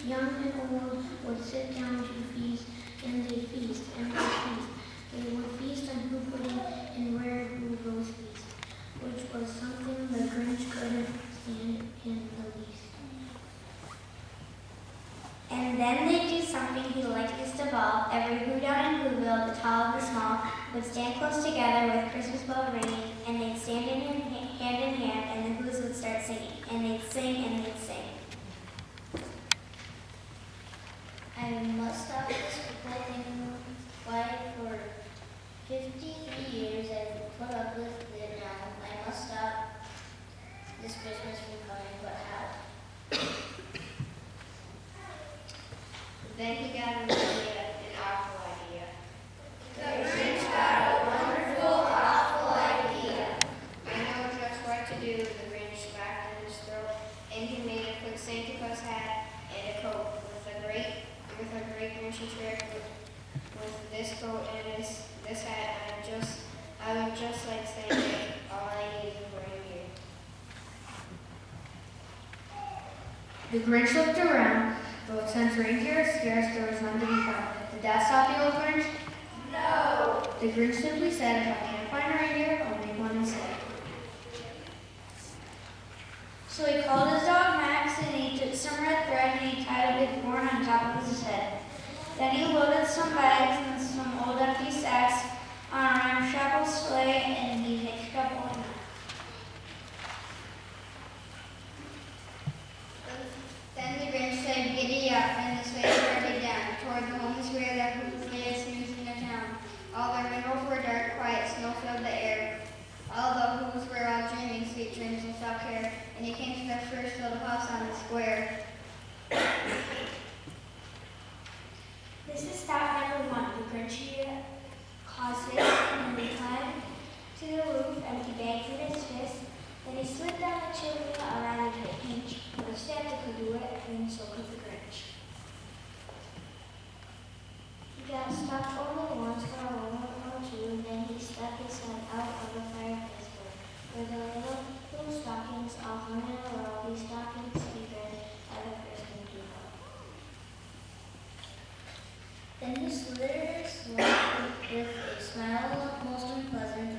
Young and old would sit down to feast, and they feast, and they feast. They would feast on blue pudding and rare blue rose feast, which was something the Grinch couldn't stand in the least. And then they'd do something he liked least of all. Every who down in Whoville, the tall and the small, would stand close together with Christmas bell ringing, and they'd stand hand in hand, and the who's would start singing, and they'd sing, and they'd sing. I must stop this people thing why for 53 years I've put up with it now. I must stop this Christmas from coming, but how? Then he got an awful idea. The Grinch got a wonderful, awful idea. I know just what to do, the Grinch laughed in his throat, and he made a quick Santa Claus hat and a coat with a great Grinchy trick. With this coat and this hat, I look just like Santa. All I need is a reindeer. The Grinch looked around, but since reindeer are scarce, there was none to be found. Did that stop the old Grinch? No. The Grinch simply said, if I can't find a reindeer, I'll make one instead. So he called his dog Max, and he took some red thread, and he tied a big horn on top of his head. Then he loaded some bags and some old empty sacks on a ramshackle sleigh, and he hitched up one. Then the Grinch said, "Giddy up," and the sleigh started down toward the homeless where the latest news in the town. All the windows were dark, quiet, snow filled the air. All the who's were all dreaming sweet dreams and soft care, and he came to the first little house on the square. This is stop number 1. The Grinchy causes, and he climbed to the roof, and he begged with his fist. Then he slid down the chimney around a pinch, but if Santa could do it, then so could the Grinch. He got stuck only once for a moment or two, and then he stuck his head out of the fireplace door, where the little stockings all hung in a row. These stockings he read by the first thing he got. Then he slithered with a smile most unpleasant